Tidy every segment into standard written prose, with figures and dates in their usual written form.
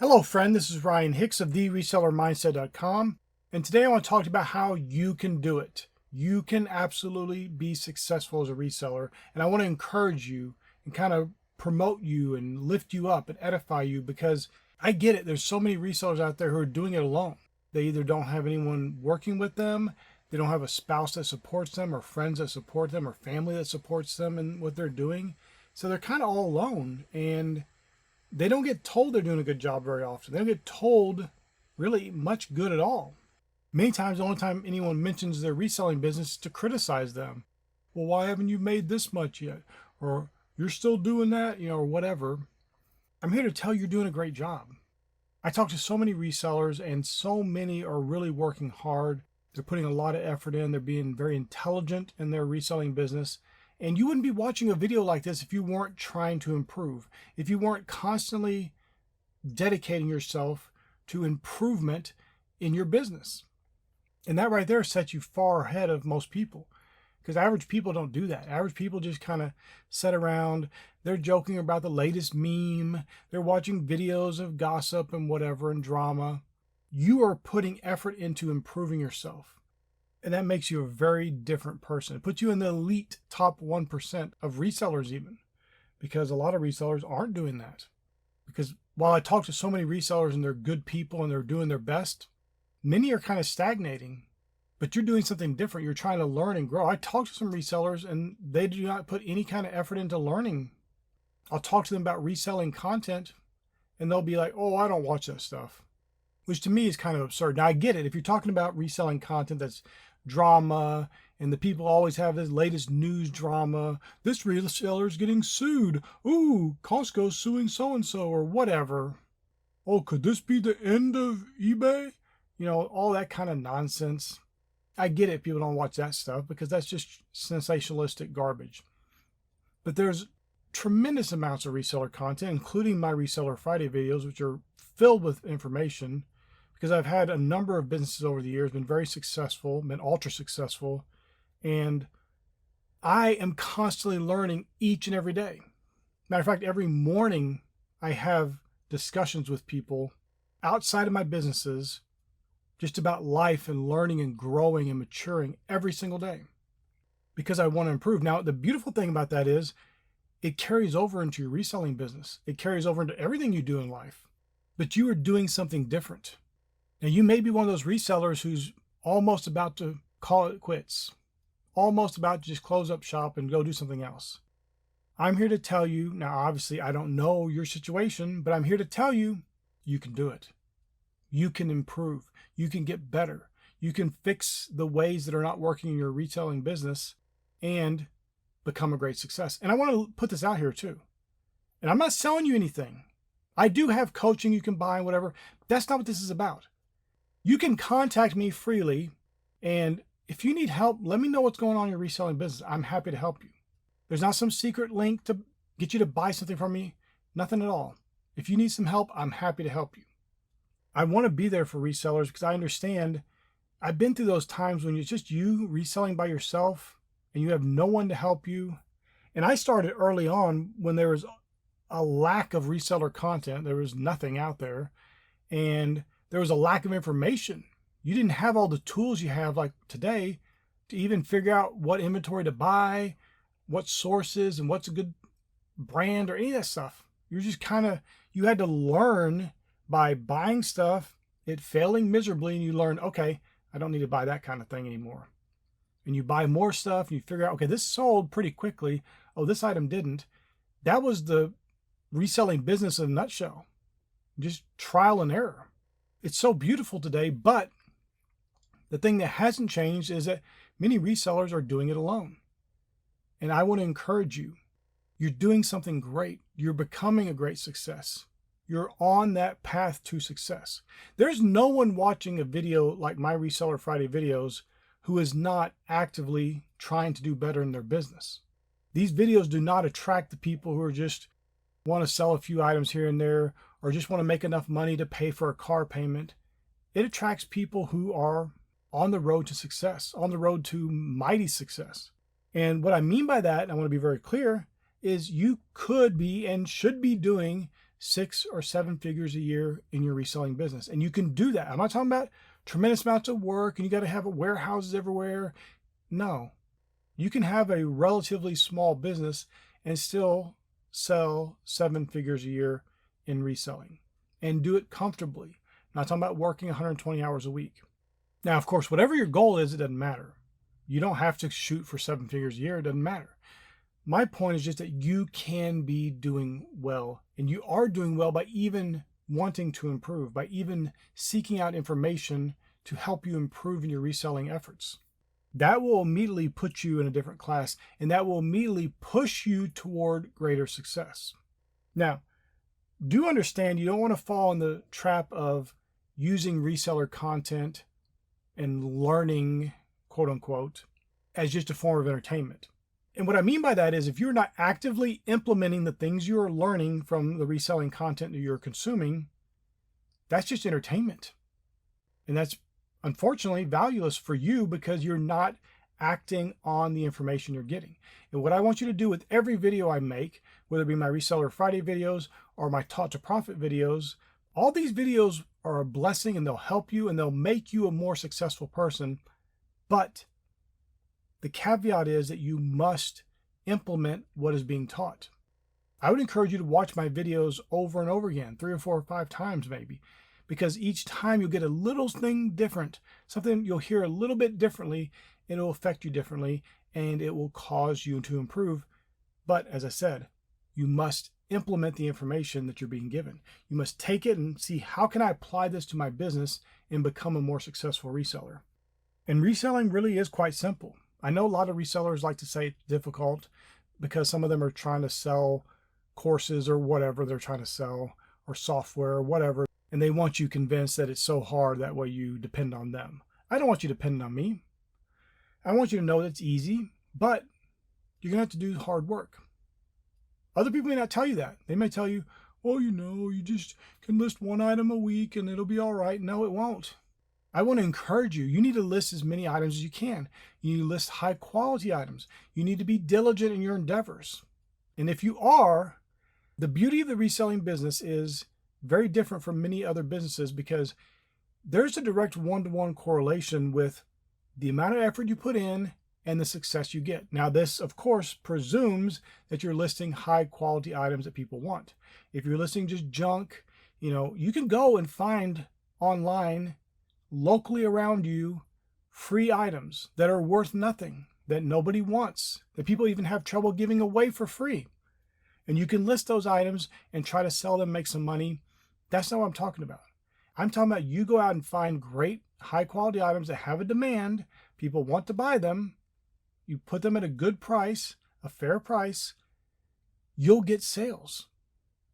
Hello, friend. This is Ryan Hicks of the resellermindset.com. And today I want to talk about how you can do it. You can absolutely be successful as a reseller. And I want to encourage you and kind of promote you and lift you up and edify you, because I get it. There's so many resellers out there who are doing it alone. They either don't have anyone working with them, they don't have a spouse that supports them, or friends that support them, or family that supports them in what they're doing. So they're kind of all alone, and they don't get told they're doing a good job very often. They don't get told really much good at all. Many times, the only time anyone mentions their reselling business is to criticize them. Well, why haven't you made this much yet? Or you're still doing that, or whatever. I'm here to tell you you're doing a great job. I talk to so many resellers, and so many are really working hard. They're putting a lot of effort in. They're being very intelligent in their reselling business. And you wouldn't be watching a video like this if you weren't trying to improve, if you weren't constantly dedicating yourself to improvement in your business. And that right there sets you far ahead of most people, because average people don't do that. Average people just kind of sit around. They're joking about the latest meme. They're watching videos of gossip and whatever and drama. You are putting effort into improving yourself. And that makes you a very different person. It puts you in the elite top 1% of resellers even, because a lot of resellers aren't doing that. Because while I talk to so many resellers and they're good people and they're doing their best, many are kind of stagnating, but you're doing something different. You're trying to learn and grow. I talk to some resellers and they do not put any kind of effort into learning. I'll talk to them about reselling content and they'll be like, oh, I don't watch that stuff, which to me is kind of absurd. Now I get it. If you're talking about reselling content that's drama, and the people always have this latest news drama. This reseller's getting sued. Ooh, Costco's suing so-and-so, or whatever. Oh, could this be the end of eBay? All that kind of nonsense. I get it. People don't watch that stuff because that's just sensationalistic garbage. But there's tremendous amounts of reseller content, including my Reseller Friday videos, which are filled with information. Because I've had a number of businesses over the years, been very successful, been ultra successful, and I am constantly learning each and every day. Matter of fact, every morning I have discussions with people outside of my businesses just about life and learning and growing and maturing every single day, because I want to improve. Now, the beautiful thing about that is it carries over into your reselling business. It carries over into everything you do in life, but you are doing something different. Now, you may be one of those resellers who's almost about to call it quits, almost about to just close up shop and go do something else. I'm here to tell you, now obviously I don't know your situation, but I'm here to tell you, you can do it. You can improve. You can get better. You can fix the ways that are not working in your retailing business and become a great success. And I want to put this out here too. And I'm not selling you anything. I do have coaching you can buy and whatever. That's not what this is about. You can contact me freely, and if you need help, let me know what's going on in your reselling business. I'm happy to help you. There's not some secret link to get you to buy something from me. Nothing at all. If you need some help, I'm happy to help you. I want to be there for resellers because I understand I've been through those times when it's just you reselling by yourself and you have no one to help you. And I started early on when there was a lack of reseller content. There was nothing out there. And there was a lack of information. You didn't have all the tools you have like today to even figure out what inventory to buy, what sources, and what's a good brand or any of that stuff. You're just you had to learn by buying stuff, it failing miserably, and you learn, okay, I don't need to buy that kind of thing anymore. And you buy more stuff and you figure out, okay, this sold pretty quickly. Oh, this item didn't. That was the reselling business in a nutshell. Just trial and error. It's so beautiful today, but the thing that hasn't changed is that many resellers are doing it alone. And I want to encourage you. You're doing something great. You're becoming a great success. You're on that path to success. There's no one watching a video like my Reseller Friday videos who is not actively trying to do better in their business. These videos do not attract the people who are just want to sell a few items here and there, or just want to make enough money to pay for a car payment. It attracts people who are on the road to success, on the road to mighty success. And what I mean by that, I want to be very clear, is you could be and should be doing 6 or 7 figures a year in your reselling business. And you can do that. I'm not talking about tremendous amounts of work and you got to have warehouses everywhere. No, you can have a relatively small business and still sell 7 figures a year in reselling and do it comfortably. I'm not talking about working 120 hours a week. Now, of course, whatever your goal is, it doesn't matter. You don't have to shoot for 7 figures a year. It doesn't matter. My point is just that you can be doing well, and you are doing well by even wanting to improve, by even seeking out information to help you improve in your reselling efforts. That will immediately put you in a different class, and that will immediately push you toward greater success. Now, do understand you don't want to fall in the trap of using reseller content and learning, quote unquote, as just a form of entertainment. And what I mean by that is if you're not actively implementing the things you're learning from the reselling content that you're consuming, that's just entertainment. And that's unfortunately valueless for you because you're not acting on the information you're getting. And what I want you to do with every video I make, whether it be my Reseller Friday videos or my Taught to Profit videos, all these videos are a blessing and they'll help you and they'll make you a more successful person. But the caveat is that you must implement what is being taught. I would encourage you to watch my videos over and over again, 3 or 4 or 5 times maybe, because each time you'll get a little thing different, something you'll hear a little bit differently, and it will affect you differently, and it will cause you to improve. But as I said, you must implement the information that you're being given. You must take it and see, how can I apply this to my business and become a more successful reseller? And reselling really is quite simple. I know a lot of resellers like to say it's difficult because some of them are trying to sell courses or whatever they're trying to sell, or software or whatever, and they want you convinced that it's so hard that way you depend on them. I don't want you depending on me. I want you to know that it's easy, but you're going to have to do hard work. Other people may not tell you that. They may tell you, oh, you just can list 1 item a week and it'll be all right. No, it won't. I want to encourage you. You need to list as many items as you can. You need to list high quality items. You need to be diligent in your endeavors. And if you are, the beauty of the reselling business is very different from many other businesses because there's a direct one-to-one correlation with the amount of effort you put in and the success you get. Now, this, of course, presumes that you're listing high quality items that people want. If you're listing just junk, you can go and find online locally around you free items that are worth nothing, that nobody wants, that people even have trouble giving away for free. And you can list those items and try to sell them, make some money. That's not what I'm talking about. I'm talking about you go out and find great high quality items that have a demand. People want to buy them. You put them at a good price, a fair price, you'll get sales.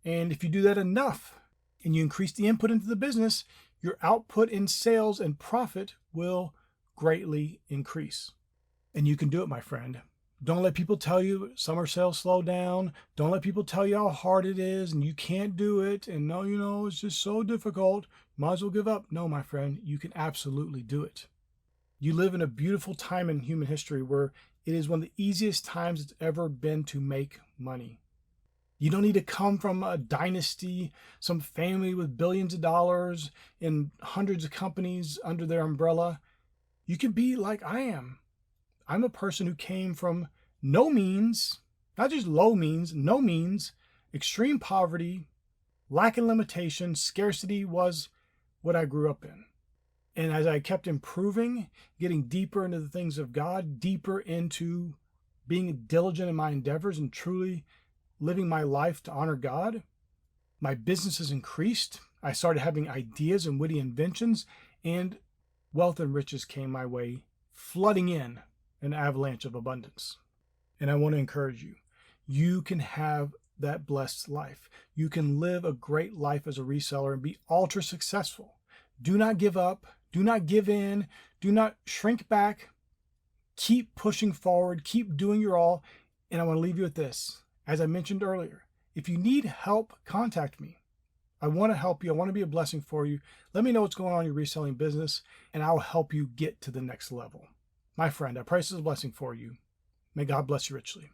And if you do that enough and you increase the input into the business, your output in sales and profit will greatly increase. And you can do it, my friend. Don't let people tell you summer sales slow down. Don't let people tell you how hard it is and you can't do it. And no, it's just so difficult. Might as well give up. No, my friend, you can absolutely do it. You live in a beautiful time in human history where it is one of the easiest times it's ever been to make money. You don't need to come from a dynasty, some family with billions of dollars and hundreds of companies under their umbrella. You can be like I am. I'm a person who came from no means, not just low means, no means, extreme poverty, lack and limitation, scarcity was what I grew up in. And as I kept improving, getting deeper into the things of God, deeper into being diligent in my endeavors and truly living my life to honor God, my business has increased. I started having ideas and witty inventions, and wealth and riches came my way, flooding in an avalanche of abundance. And I want to encourage you. You can have that blessed life. You can live a great life as a reseller and be ultra successful. Do not give up. Do not give in. Do not shrink back. Keep pushing forward. Keep doing your all. And I want to leave you with this. As I mentioned earlier, if you need help, contact me. I want to help you. I want to be a blessing for you. Let me know what's going on in your reselling business, and I'll help you get to the next level. My friend, I pray this is a blessing for you. May God bless you richly.